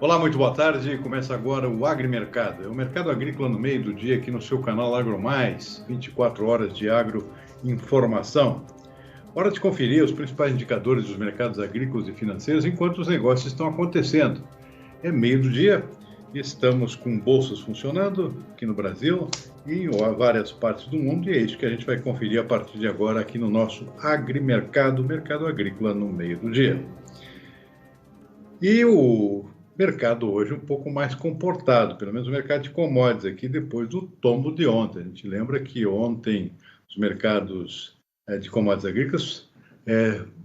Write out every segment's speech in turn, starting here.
Olá, muito boa tarde. Começa agora o Agrimercado. É o mercado agrícola no meio do dia aqui no seu canal AgroMais, 24 horas de agroinformação. Hora de conferir os principais indicadores dos mercados agrícolas e financeiros enquanto os negócios estão acontecendo. É meio do dia, estamos com bolsas funcionando aqui no Brasil e em várias partes do mundo, e é isso que a gente vai conferir a partir de agora aqui no nosso Agrimercado, mercado agrícola no meio do dia. E o mercado hoje um pouco mais comportado, pelo menos o mercado de commodities aqui, depois do tombo de ontem. A gente lembra que ontem os mercados de commodities agrícolas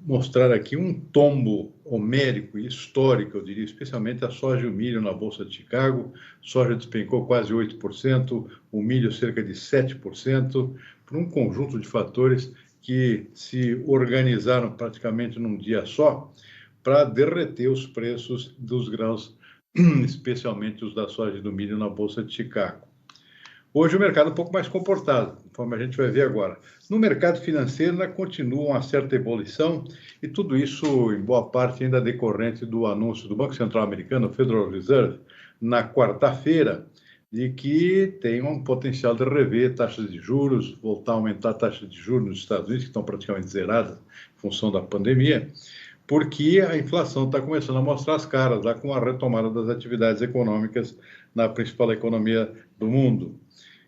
mostraram aqui um tombo homérico e histórico, eu diria, especialmente a soja e o milho na Bolsa de Chicago. Soja despencou quase 8%, o milho cerca de 7%, por um conjunto de fatores que se organizaram praticamente num dia só para derreter os preços dos grãos, especialmente os da soja e do milho na Bolsa de Chicago. Hoje o mercado é um pouco mais comportado, conforme a gente vai ver agora. No mercado financeiro ainda continua uma certa ebulição, e tudo isso, em boa parte, ainda decorrente do anúncio do Banco Central Americano, Federal Reserve, na quarta-feira, de que tem um potencial de rever taxas de juros, voltar a aumentar a taxa de juros nos Estados Unidos, que estão praticamente zeradas em função da pandemia, porque a inflação está começando a mostrar as caras lá com a retomada das atividades econômicas na principal economia do mundo.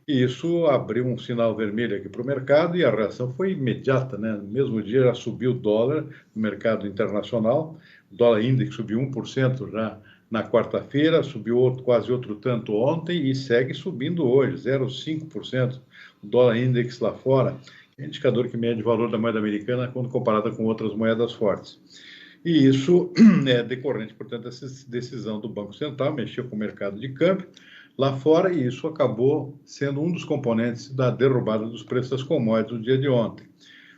E isso abriu um sinal vermelho aqui para o mercado e a reação foi imediata, né? No mesmo dia já subiu o dólar no mercado internacional, o dólar índice subiu 1% já na quarta-feira, subiu quase outro tanto ontem e segue subindo hoje, 0,5%, o dólar índice lá fora, é indicador que mede o valor da moeda americana quando comparada com outras moedas fortes. E isso é decorrente, portanto, dessa decisão do Banco Central, mexeu com o mercado de câmbio lá fora, e isso acabou sendo um dos componentes da derrubada dos preços das commodities no dia de ontem.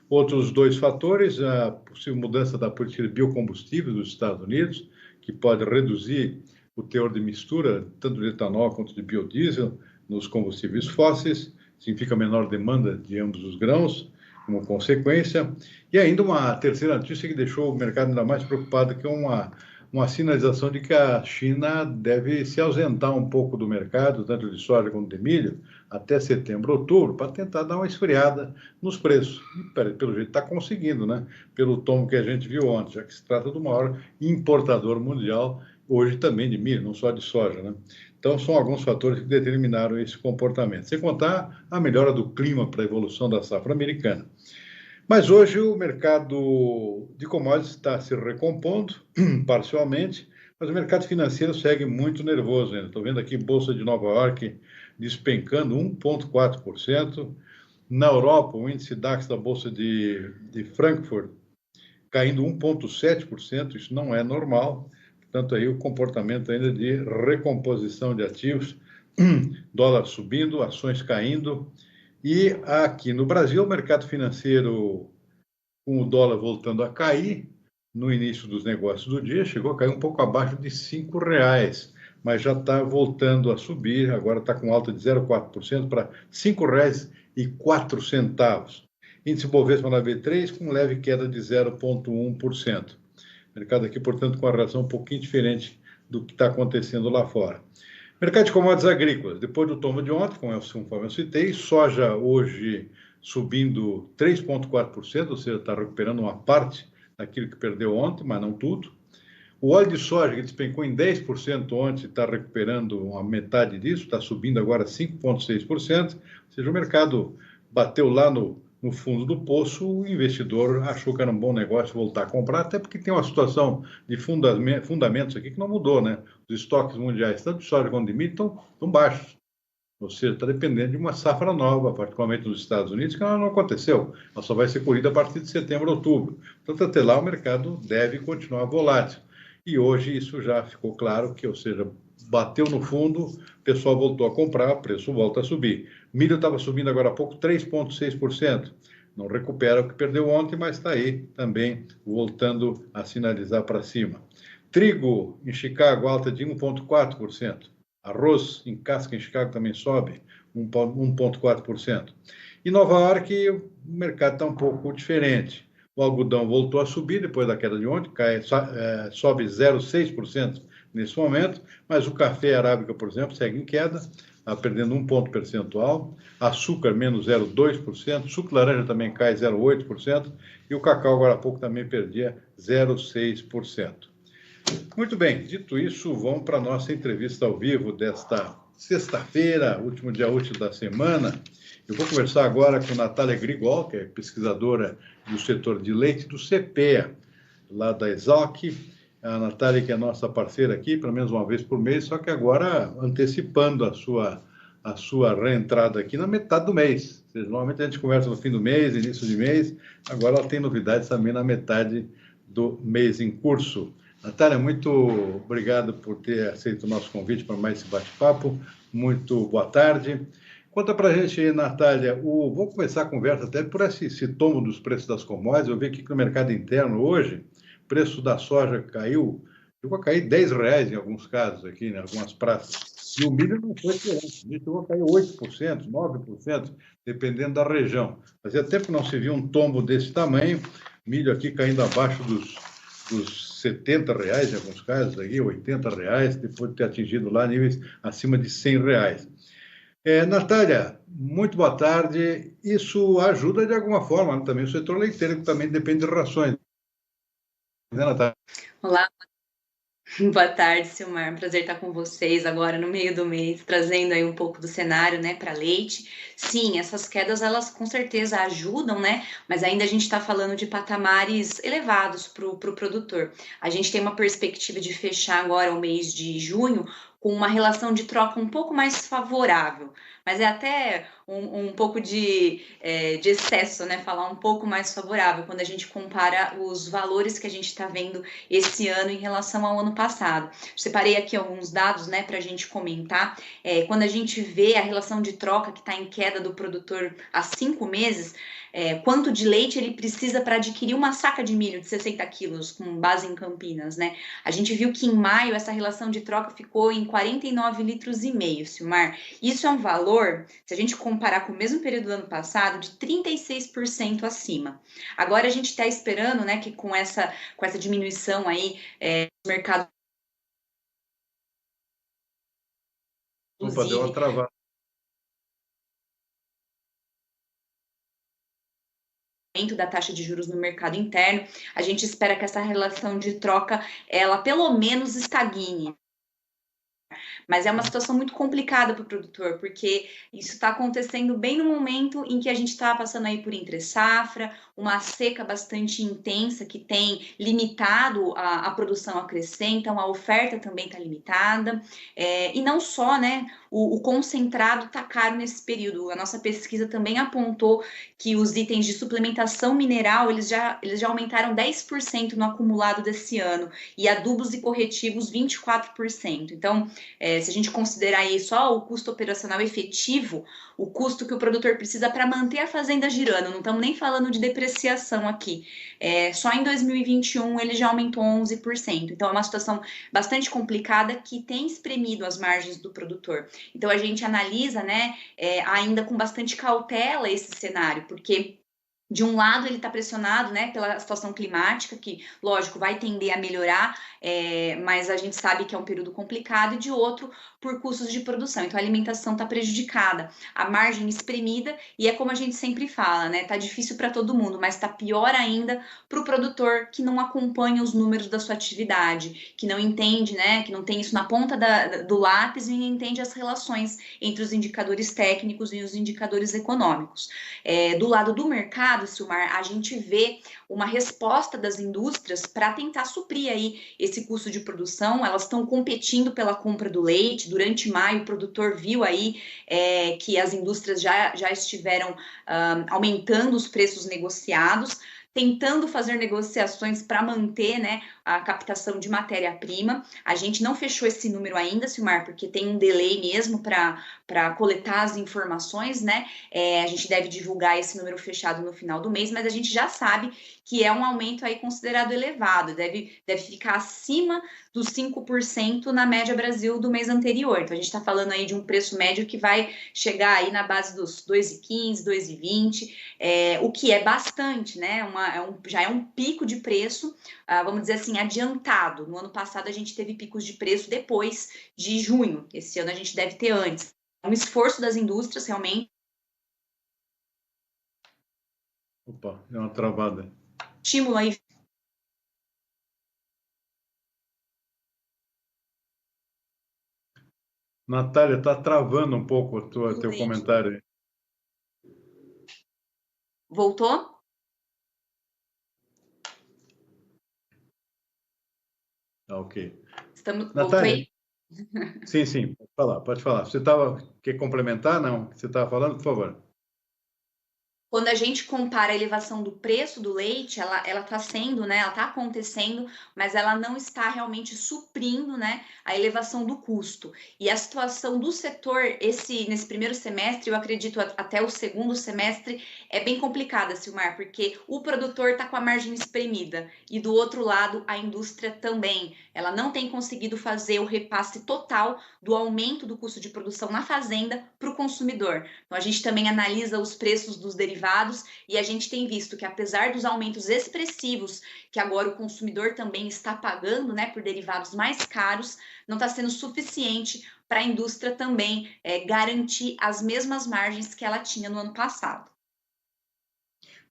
Outros dois fatores, a possível mudança da política de biocombustíveis dos Estados Unidos, que pode reduzir o teor de mistura, tanto de etanol quanto de biodiesel, nos combustíveis fósseis, significa menor demanda de ambos os grãos, como consequência. E ainda uma terceira notícia que deixou o mercado ainda mais preocupado, que é uma sinalização de que a China deve se ausentar um pouco do mercado, tanto de soja quanto de milho, até setembro, outubro, para tentar dar uma esfriada nos preços. E, pelo jeito, está conseguindo, né? Pelo tom que a gente viu ontem, já que se trata do maior importador mundial, hoje também de milho, não só de soja, né? Então, são alguns fatores que determinaram esse comportamento, sem contar a melhora do clima para a evolução da safra americana. Mas hoje o mercado de commodities está se recompondo, parcialmente, mas o mercado financeiro segue muito nervoso ainda. Estou vendo aqui Bolsa de Nova York despencando 1,4%. Na Europa, o índice DAX da Bolsa de Frankfurt caindo 1,7%. Isso não é normal. Portanto, aí o comportamento ainda de recomposição de ativos, dólar subindo, ações caindo. E aqui no Brasil, o mercado financeiro, com o dólar voltando a cair, no início dos negócios do dia, chegou a cair um pouco abaixo de R$ 5, mas já está voltando a subir, agora está com alta de 0,4% para R$ 5,04. Índice Bovespa na B3 com leve queda de 0,1%. Mercado aqui, portanto, com a reação um pouquinho diferente do que está acontecendo lá fora. Mercado de commodities agrícolas, depois do tombo de ontem, conforme eu citei, soja hoje subindo 3,4%, ou seja, está recuperando uma parte daquilo que perdeu ontem, mas não tudo. O óleo de soja, que despencou em 10% ontem, está recuperando a metade disso, está subindo agora 5,6%, ou seja, o mercado bateu lá no fundo do poço, o investidor achou que era um bom negócio voltar a comprar, até porque tem uma situação de fundamentos aqui que não mudou, né? Os estoques mundiais, tanto de soja quanto de milho, estão baixos. Ou seja, está dependendo de uma safra nova, particularmente nos Estados Unidos, que ela não aconteceu. Ela só vai ser colhida a partir de setembro, outubro. Portanto, até lá o mercado deve continuar volátil. E hoje isso já ficou claro que, ou seja, bateu no fundo, o pessoal voltou a comprar, o preço volta a subir. Milho estava subindo agora há pouco 3,6%. Não recupera o que perdeu ontem, mas está aí também voltando a sinalizar para cima. Trigo em Chicago alta de 1,4%. Arroz em casca em Chicago também sobe 1,4%. Em Nova York, o mercado está um pouco diferente. O algodão voltou a subir depois da queda de ontem, sobe 0,6% nesse momento, mas o café arábica, por exemplo, segue em queda, está perdendo 1 ponto percentual, açúcar menos 0,2%, suco de laranja também cai 0,8%, e o cacau agora há pouco também perdia 0,6%. Muito bem, dito isso, vamos para a nossa entrevista ao vivo desta sexta-feira, último dia útil da semana. Eu vou conversar agora com Natália Grigol, que é pesquisadora do setor de leite do CPEA, lá da Exalc. A Natália, que é nossa parceira aqui, pelo menos uma vez por mês, só que agora antecipando a sua reentrada aqui na metade do mês. Ou seja, normalmente a gente conversa no fim do mês, início de mês, agora ela tem novidades também na metade do mês em curso. Natália, muito obrigado por ter aceito o nosso convite para mais esse bate-papo. Muito boa tarde. Conta para a gente, Natália, vou começar a conversa até por esse tomo dos preços das commodities. Eu vi aqui que no mercado interno hoje, o preço da soja caiu, chegou a cair R$10 em alguns casos aqui, em algumas praças. E o milho não foi diferente, o milho chegou a cair 8%, 9%, dependendo da região. Fazia tempo que não se viu um tombo desse tamanho, milho aqui caindo abaixo dos R$70 em alguns casos, aqui, R$80, depois de ter atingido lá níveis acima de R$100. Natália, muito boa tarde. Isso ajuda de alguma forma, né? Também o setor leiteiro, que também depende de rações, né, Natália? Olá, boa tarde, Silmar. Prazer estar com vocês agora no meio do mês, trazendo aí um pouco do cenário, né, para leite. Sim, essas quedas, elas com certeza ajudam, né, mas ainda a gente está falando de patamares elevados para o produtor. A gente tem uma perspectiva de fechar agora o mês de junho com uma relação de troca um pouco mais favorável, mas é até um pouco de excesso, né, falar um pouco mais favorável quando a gente compara os valores que a gente está vendo esse ano em relação ao ano passado. Separei aqui alguns dados, né, para a gente comentar. Quando a gente vê a relação de troca que está em queda do produtor há 5 meses, quanto de leite ele precisa para adquirir uma saca de milho de 60 quilos, com base em Campinas, né? A gente viu que em maio essa relação de troca ficou em 49,5 litros, Silmar. Isso é um valor, se a gente comparar com o mesmo período do ano passado, de 36% acima. Agora a gente está esperando, né, que com essa diminuição aí, o mercado... Opa, deu uma travada. Da taxa de juros no mercado interno, a gente espera que essa relação de troca, ela pelo menos estagne. Mas é uma situação muito complicada para o produtor, porque isso está acontecendo bem no momento em que a gente está passando aí por entre-safra, uma seca bastante intensa que tem limitado a produção a crescer, então a oferta também está limitada, e não só, né, o concentrado está caro nesse período. A nossa pesquisa também apontou que os itens de suplementação mineral, eles já aumentaram 10% no acumulado desse ano, e adubos e corretivos 24%. Então, se a gente considerar aí só o custo operacional efetivo, o custo que o produtor precisa para manter a fazenda girando, não estamos nem falando de depreciação aqui, só em 2021 ele já aumentou 11%. Então é uma situação bastante complicada que tem espremido as margens do produtor. Então a gente analisa, né, ainda com bastante cautela esse cenário, porque de um lado ele está pressionado, né, pela situação climática, que, lógico, vai tender a melhorar, mas a gente sabe que é um período complicado, e de outro, por custos de produção. Então, a alimentação está prejudicada, a margem espremida, e é como a gente sempre fala, né, tá difícil para todo mundo, mas tá pior ainda para o produtor que não acompanha os números da sua atividade, que não entende, né, que não tem isso na ponta do lápis e não entende as relações entre os indicadores técnicos e os indicadores econômicos. Do lado do mercado, Silmar, a gente vê uma resposta das indústrias para tentar suprir aí esse custo de produção. Elas estão competindo pela compra do leite. Durante maio, o produtor viu aí que as indústrias já estiveram aumentando os preços negociados, tentando fazer negociações para manter, né, a captação de matéria-prima. A gente não fechou esse número ainda, Silmar, porque tem um delay mesmo para coletar as informações, né? A gente deve divulgar esse número fechado no final do mês, mas a gente já sabe que é um aumento aí considerado elevado, deve ficar acima dos 5% na média Brasil do mês anterior. Então a gente está falando aí de um preço médio que vai chegar aí na base dos 2,15, 2,20, o que é bastante, né? já é um pico de preço, vamos dizer assim, adiantado. No ano passado a gente teve picos de preço depois de junho, esse ano a gente deve ter antes. É um esforço das indústrias realmente. Opa, deu uma travada. Estímulo aí. Natália, está travando um pouco o teu comentário aí. Voltou? Ok. Voltou Natália, aí? sim, pode falar. Quer complementar? Não, o que você estava falando, por favor. Quando a gente compara a elevação do preço do leite, ela está sendo, né? Ela está acontecendo, mas ela não está realmente suprindo, né, a elevação do custo. E a situação do setor, nesse primeiro semestre, eu acredito até o segundo semestre, é bem complicada, Silmar, porque o produtor está com a margem espremida e do outro lado a indústria também. Ela não tem conseguido fazer o repasse total do aumento do custo de produção na fazenda para o consumidor. Então a gente também analisa os preços dos derivados e a gente tem visto que, apesar dos aumentos expressivos que agora o consumidor também está pagando, né, por derivados mais caros, não está sendo suficiente para a indústria também garantir as mesmas margens que ela tinha no ano passado.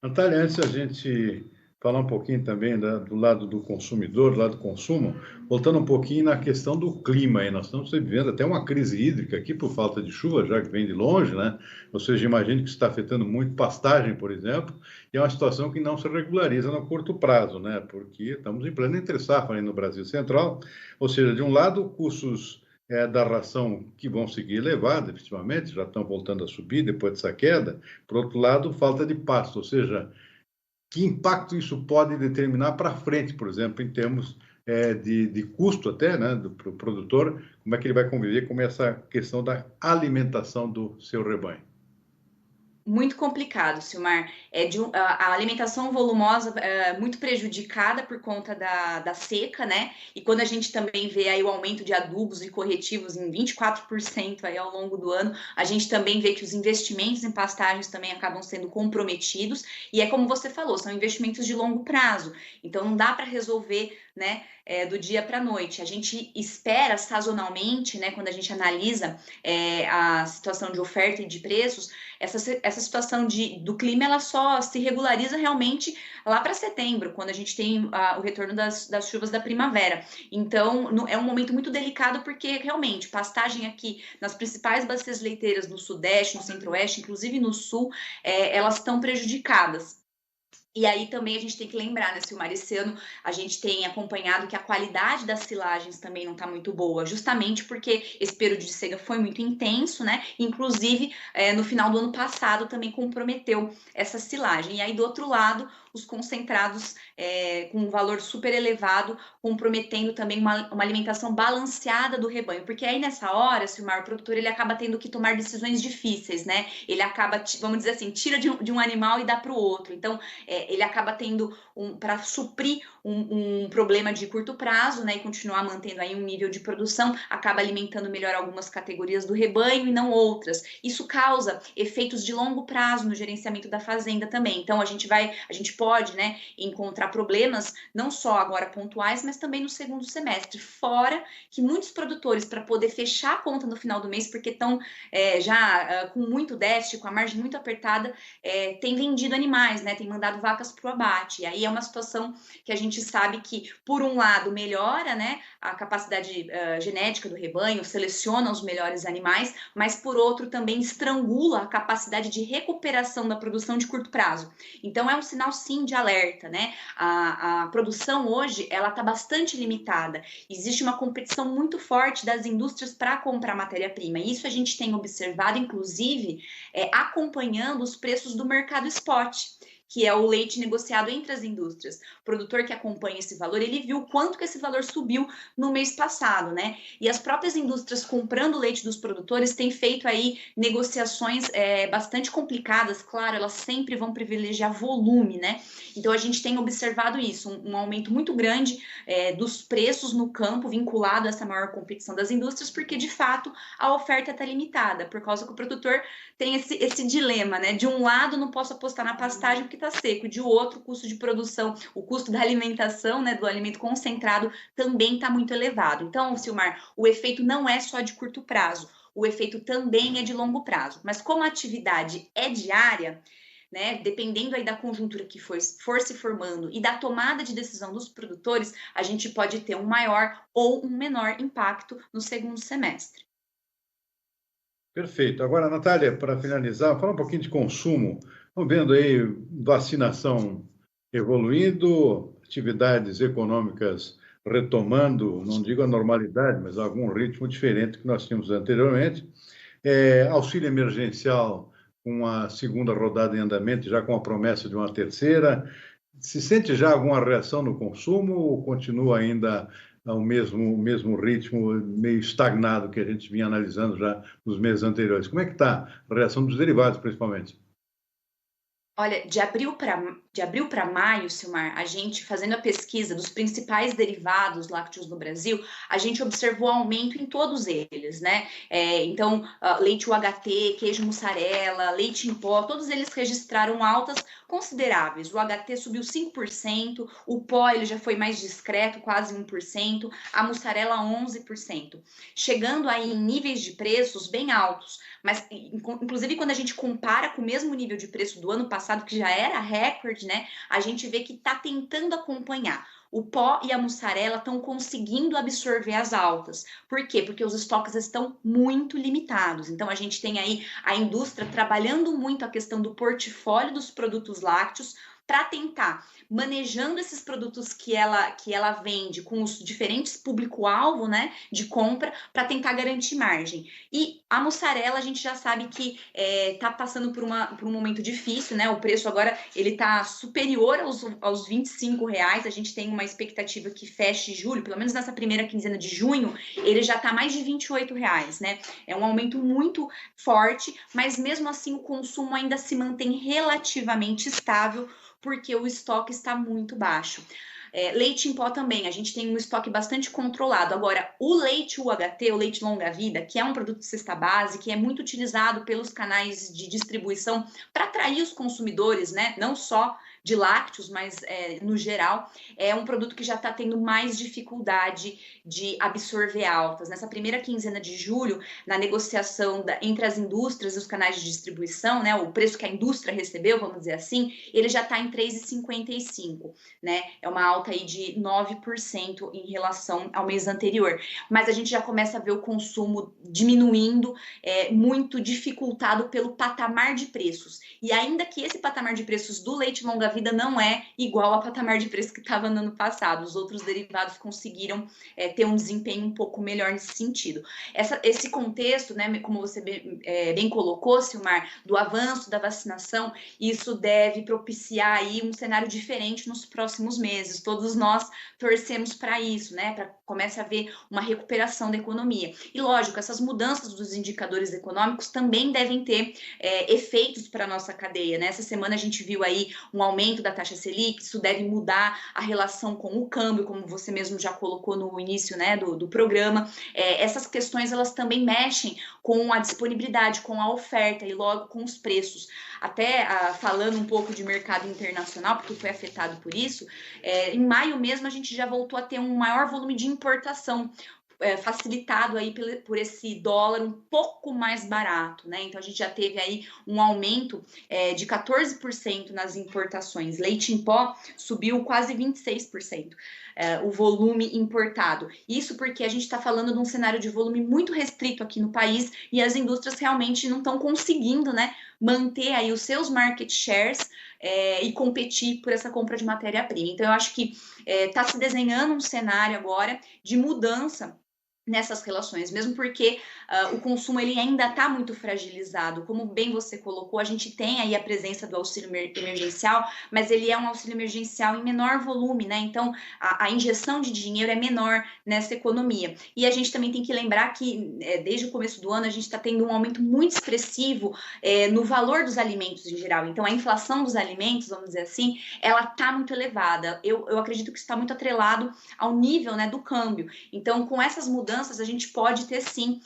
Natália, antes a gente falar um pouquinho também do lado do consumidor, do lado do consumo, voltando um pouquinho na questão do clima aí. Nós estamos vivendo até uma crise hídrica aqui por falta de chuva, já que vem de longe, né? Ou seja, imagino que isso está afetando muito pastagem, por exemplo, e é uma situação que não se regulariza no curto prazo, né? Porque estamos em plena entre-safra aí no Brasil Central, ou seja, de um lado, custos da ração que vão seguir elevados, efetivamente, já estão voltando a subir depois dessa queda. Por outro lado, falta de pasto, ou seja, que impacto isso pode determinar para frente, por exemplo, em termos de custo até, né, para o produtor, como é que ele vai conviver com essa questão da alimentação do seu rebanho? Muito complicado, Silmar. A alimentação volumosa muito prejudicada por conta da seca, né? E quando a gente também vê aí o aumento de adubos e corretivos em 24% aí ao longo do ano, a gente também vê que os investimentos em pastagens também acabam sendo comprometidos. E é como você falou, são investimentos de longo prazo. Então não dá para resolver, né, do dia para a noite. A gente espera sazonalmente, né, quando a gente analisa a situação de oferta e de preços, essa situação do clima ela só se regulariza realmente lá para setembro, quando a gente tem o retorno das chuvas da primavera. Então, é um momento muito delicado, porque realmente pastagem aqui nas principais bacias leiteiras no Sudeste, no Centro-Oeste, inclusive no Sul, elas estão prejudicadas. E aí também a gente tem que lembrar, né, Silmar, esse ano a gente tem acompanhado que a qualidade das silagens também não está muito boa, justamente porque esse período de seca foi muito intenso, né? Inclusive, no final do ano passado também comprometeu essa silagem. E aí, do outro lado, os concentrados com um valor super elevado, comprometendo também uma alimentação balanceada do rebanho. Porque aí, nessa hora, Silmar, o produtor ele acaba tendo que tomar decisões difíceis, né? Ele acaba, vamos dizer assim, tira de um animal e dá para o outro. Então, ele acaba tendo para suprir um problema de curto prazo, né, e continuar mantendo aí um nível de produção, acaba alimentando melhor algumas categorias do rebanho e não outras. Isso causa efeitos de longo prazo no gerenciamento da fazenda também. Então a gente pode, né, encontrar problemas não só agora pontuais, mas também no segundo semestre. Fora que muitos produtores, para poder fechar a conta no final do mês, porque estão já com muito déficit, com a margem muito apertada, têm vendido animais, né, têm mandado vacas para o abate. E aí é uma situação que a gente sabe que, por um lado, melhora, né, a capacidade genética do rebanho, seleciona os melhores animais, mas, por outro, também estrangula a capacidade de recuperação da produção de curto prazo. Então, é um sinal, sim, de alerta, né? A produção hoje, ela está bastante limitada. Existe uma competição muito forte das indústrias para comprar matéria-prima. Isso a gente tem observado, inclusive, acompanhando os preços do mercado spot, que é o leite negociado entre as indústrias. O produtor que acompanha esse valor, ele viu quanto que esse valor subiu no mês passado, né? E as próprias indústrias comprando o leite dos produtores têm feito aí negociações bastante complicadas, claro, elas sempre vão privilegiar volume, né? Então a gente tem observado isso, um aumento muito grande dos preços no campo, vinculado a essa maior competição das indústrias, porque de fato a oferta está limitada, por causa que o produtor tem esse dilema, né? De um lado, não posso apostar na pastagem porque está seco, e de outro, o custo de produção, o custo da alimentação, né, do alimento concentrado, também está muito elevado. Então, Silmar, o efeito não é só de curto prazo, o efeito também é de longo prazo. Mas como a atividade é diária, né, dependendo aí da conjuntura que for se formando e da tomada de decisão dos produtores, a gente pode ter um maior ou um menor impacto no segundo semestre. Perfeito. Agora, Natália, para finalizar, fala um pouquinho de consumo. Estamos vendo aí vacinação evoluindo, atividades econômicas retomando, não digo a normalidade, mas algum ritmo diferente que nós tínhamos anteriormente. Auxílio emergencial com a segunda rodada em andamento, já com a promessa de uma terceira. Se sente já alguma reação no consumo ou continua ainda ao mesmo ritmo, meio estagnado que a gente vinha analisando já nos meses anteriores? Como é que está a reação dos derivados, principalmente? Olha, de abril para maio, Silmar, a gente fazendo a pesquisa dos principais derivados lácteos no Brasil, a gente observou aumento em todos eles, né? Então, leite UHT, queijo mussarela, leite em pó, todos eles registraram altas consideráveis. O UHT subiu 5%, o pó ele já foi mais discreto, quase 1%, a mussarela 11%, chegando aí em níveis de preços bem altos. Mas, inclusive, quando a gente compara com o mesmo nível de preço do ano passado, que já era recorde, né? A gente vê que está tentando acompanhar. O pó e a mussarela estão conseguindo absorver as altas. Por quê? Porque os estoques estão muito limitados. Então, a gente tem aí a indústria trabalhando muito a questão do portfólio dos produtos lácteos para tentar, manejando esses produtos que ela vende com os diferentes público-alvo, né, de compra, para tentar garantir margem. E a mussarela, a gente já sabe que está passando por um momento difícil, né? O preço agora ele está superior aos R$ 25. A gente tem uma expectativa que feche julho, pelo menos nessa primeira quinzena de junho, ele já está mais de R$ 28, né? É um aumento muito forte, mas mesmo assim o consumo ainda se mantém relativamente estável, porque o estoque está muito baixo. Leite em pó também, a gente tem um estoque bastante controlado. Agora, o leite UHT, o leite longa-vida, que é um produto de cesta base, que é muito utilizado pelos canais de distribuição para atrair os consumidores, né? Não só de lácteos, mas no geral, é um produto que já está tendo mais dificuldade de absorver altas. Nessa primeira quinzena de julho, na negociação entre as indústrias e os canais de distribuição, né? O preço que a indústria recebeu, vamos dizer assim, ele já está em R$ 3,55, né? É uma alta aí de 9% em relação ao mês anterior. Mas a gente já começa a ver o consumo diminuindo, muito dificultado pelo patamar de preços. E ainda que esse patamar de preços do leite longa-vida não é igual ao patamar de preço que estava no ano passado. Os outros derivados conseguiram ter um desempenho um pouco melhor nesse sentido. Esse contexto, né, como você bem colocou, Silmar, do avanço da vacinação, isso deve propiciar aí um cenário diferente nos próximos meses. Todos nós torcemos para isso, né, para começar a ver uma recuperação da economia. E lógico, essas mudanças dos indicadores econômicos também devem ter efeitos para a nossa cadeia, né? Essa semana a gente viu aí um aumento da taxa Selic, isso deve mudar a relação com o câmbio, como você mesmo já colocou no início, né, do programa. Essas questões, elas também mexem com a disponibilidade, com a oferta e logo com os preços. Até falando um pouco de mercado internacional, porque foi afetado por isso, em maio mesmo a gente já voltou a ter um maior volume de importação, facilitado aí por esse dólar um pouco mais barato, né? Então a gente já teve aí um aumento de 14% nas importações. Leite em pó subiu quase 26%. O volume importado. Isso porque a gente está falando de um cenário de volume muito restrito aqui no país e as indústrias realmente não estão conseguindo, né, manter aí os seus market shares e competir por essa compra de matéria-prima. Então, eu acho que está se desenhando um cenário agora de mudança nessas relações, mesmo porque o consumo ele ainda está muito fragilizado. Como bem você colocou, a gente tem aí a presença do auxílio emergencial, mas ele é um auxílio emergencial em menor volume, né? Então, a injeção de dinheiro é menor nessa economia. E a gente também tem que lembrar que, desde o começo do ano, a gente está tendo um aumento muito expressivo no valor dos alimentos em geral. Então, a inflação dos alimentos, vamos dizer assim, ela está muito elevada. Eu acredito que está muito atrelado ao nível, né, do câmbio. Então, com essas mudanças, mudanças, a gente pode ter sim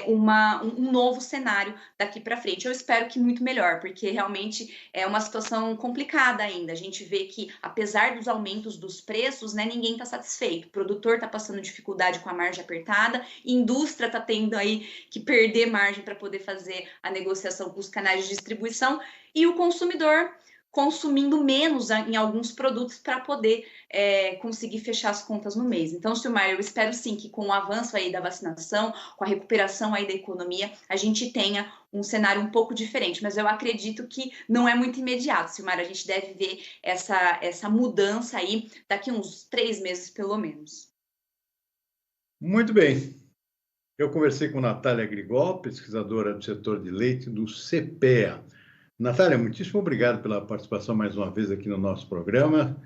um novo cenário daqui para frente. Eu espero que muito melhor, porque realmente é uma situação complicada ainda. A gente vê que, apesar dos aumentos dos preços, né, ninguém está satisfeito. O produtor está passando dificuldade com a margem apertada, a indústria está tendo aí que perder margem para poder fazer a negociação com os canais de distribuição, e o consumidor consumindo menos em alguns produtos para poder conseguir fechar as contas no mês. Então, Silmar, eu espero sim que com o avanço aí da vacinação, com a recuperação aí da economia, a gente tenha um cenário um pouco diferente, mas eu acredito que não é muito imediato, Silmar, a gente deve ver essa mudança aí daqui uns 3 meses, pelo menos. Muito bem. Eu conversei com Natália Grigol, pesquisadora do setor de leite do CPEA. Natália, muitíssimo obrigado pela participação mais uma vez aqui no nosso programa.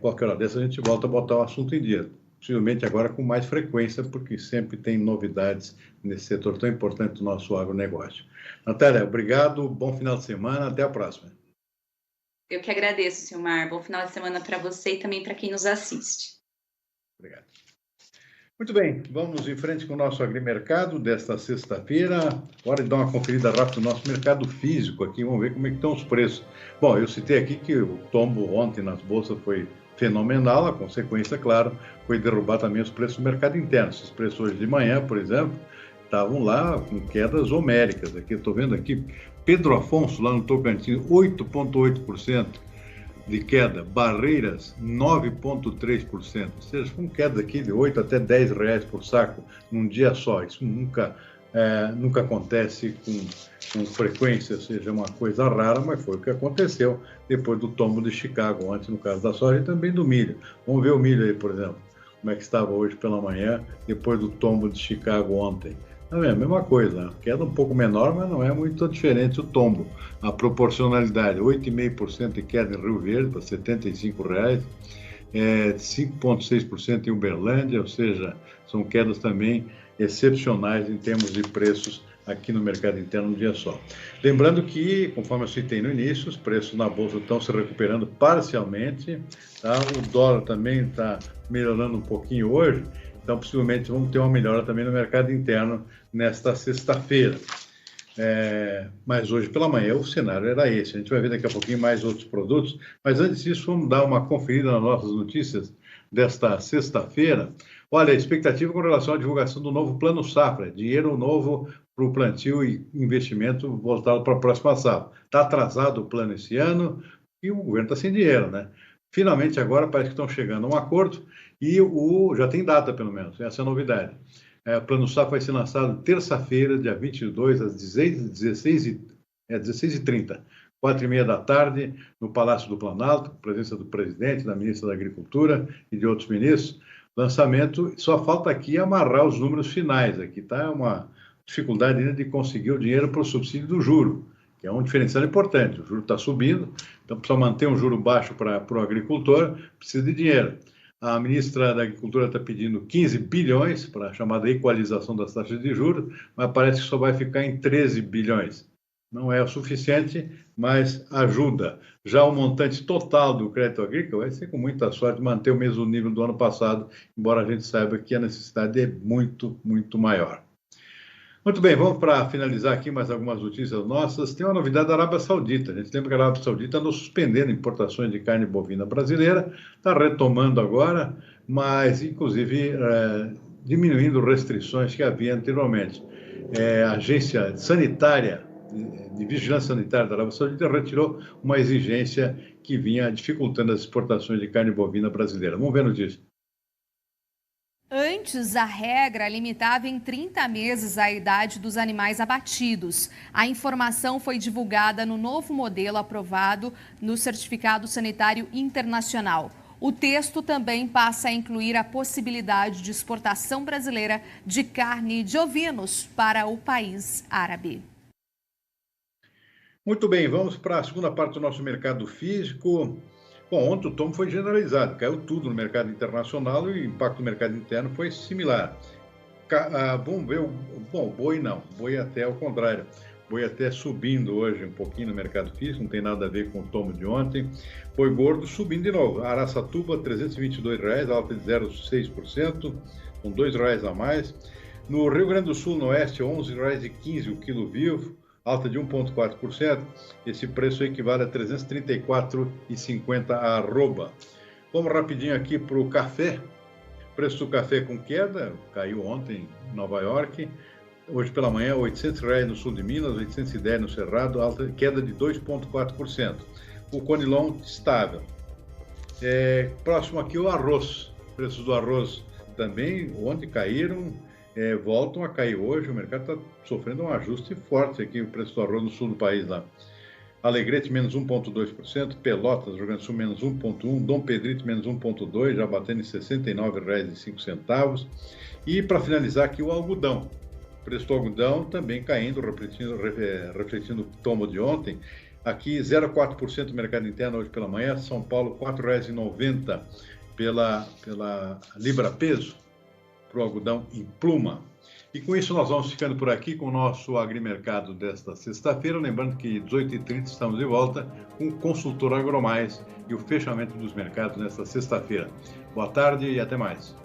Qualquer hora dessa a gente volta a botar o assunto em dia, possivelmente agora com mais frequência, porque sempre tem novidades nesse setor tão importante do nosso agronegócio. Natália, obrigado, bom final de semana, até a próxima. Eu que agradeço, Silmar. Bom final de semana para você e também para quem nos assiste. Obrigado. Muito bem, vamos em frente com o nosso agrimercado desta sexta-feira. Hora de dar uma conferida rápida no nosso mercado físico aqui, vamos ver como é que estão os preços. Bom, eu citei aqui que o tombo ontem nas bolsas foi fenomenal, a consequência, claro, foi derrubar também os preços do mercado interno. Esses preços hoje de manhã, por exemplo, estavam lá com quedas homéricas. Aqui, estou vendo aqui, Pedro Afonso, lá no Tocantins, 8,8%. de queda, Barreiras 9,3%, ou seja, com queda aqui de 8 até 10 reais por saco num dia só. Isso nunca acontece com frequência, ou seja, uma coisa rara, mas foi o que aconteceu depois do tombo de Chicago, antes no caso da soja e também do milho. Vamos ver o milho aí, por exemplo, como é que estava hoje pela manhã, depois do tombo de Chicago ontem. É a mesma coisa, queda um pouco menor, mas não é muito diferente o tombo. A proporcionalidade, 8,5% de queda em Rio Verde, para R$ 75,00, 5,6% em Uberlândia, ou seja, são quedas também excepcionais em termos de preços aqui no mercado interno um dia só. Lembrando que, conforme eu citei no início, os preços na Bolsa estão se recuperando parcialmente, tá? O dólar também está melhorando um pouquinho hoje, então possivelmente vamos ter uma melhora também no mercado interno nesta sexta-feira. Mas hoje pela manhã o cenário era esse. A gente vai ver daqui a pouquinho mais outros produtos, mas antes disso vamos dar uma conferida nas nossas notícias desta sexta-feira. Olha, a expectativa com relação à divulgação do novo Plano Safra, dinheiro novo para o plantio e investimento voltado para a próxima safra. Está atrasado o plano esse ano e o governo está sem dinheiro, né? Finalmente agora parece que estão chegando a um acordo e já tem data pelo menos, essa é a novidade. O Plano Safra vai ser lançado terça-feira, dia 22, às 16h30, 4h30 da tarde, no Palácio do Planalto, com presença do presidente, da ministra da Agricultura e de outros ministros. Lançamento, só falta aqui amarrar os números finais. Aqui está uma dificuldade ainda de conseguir o dinheiro para o subsídio do juro, que é um diferencial importante. O juro está subindo, então precisa manter um juro baixo para o agricultor, precisa de dinheiro. A ministra da Agricultura está pedindo 15 bilhões para a chamada equalização das taxas de juros, mas parece que só vai ficar em 13 bilhões. Não é o suficiente, mas ajuda. Já o montante total do crédito agrícola vai ser com muita sorte manter o mesmo nível do ano passado, embora a gente saiba que a necessidade é muito, muito maior. Muito bem, vamos para finalizar aqui mais algumas notícias nossas. Tem uma novidade da Arábia Saudita. A gente lembra que a Arábia Saudita andou suspendendo importações de carne bovina brasileira, está retomando agora, mas inclusive diminuindo restrições que havia anteriormente. A Agência Sanitária, de Vigilância Sanitária da Arábia Saudita retirou uma exigência que vinha dificultando as exportações de carne bovina brasileira. Vamos ver a notícia. Antes, a regra limitava em 30 meses a idade dos animais abatidos. A informação foi divulgada no novo modelo aprovado no Certificado Sanitário Internacional. O texto também passa a incluir a possibilidade de exportação brasileira de carne de ovinos para o país árabe. Muito bem, vamos para a segunda parte do nosso mercado físico. Bom, ontem o tombo foi generalizado, caiu tudo no mercado internacional e o impacto no mercado interno foi similar. Vamos ver, o boi não, boi até ao contrário. Boi até subindo hoje um pouquinho no mercado físico, não tem nada a ver com o tombo de ontem. Boi gordo subindo de novo. Araçatuba, R$ 322, alta de 0,6%. com R$ 2,00 a mais. No Rio Grande do Sul, no Oeste, R$ 11,15 o quilo vivo, alta de 1,4%. Esse preço equivale a R$ 334,50 a arroba. Vamos rapidinho aqui para o café. Preço do café com queda, caiu ontem em Nova York. Hoje pela manhã, R$ 800 no sul de Minas, 810 no Cerrado, alta, queda de 2,4%. O Conilon estável. Próximo aqui o arroz. Preços do arroz também ontem caíram, voltam a cair hoje. O mercado está sofrendo um ajuste forte aqui, o preço do arroz no sul do país lá. Alegrete menos 1,2%, Pelotas, Rio Grande do Sul menos 1,1%, Dom Pedrito menos 1,2%, já batendo em R$ 69,05. E para finalizar aqui o algodão. O preço do algodão também caindo, refletindo o tombo de ontem. Aqui 0,4% do mercado interno hoje pela manhã, São Paulo R$ 4,90 pela libra peso para o algodão em pluma. E com isso nós vamos ficando por aqui com o nosso agrimercado desta sexta-feira. Lembrando que 18h30 estamos de volta com o Consultor AgroMais e o fechamento dos mercados nesta sexta-feira. Boa tarde e até mais.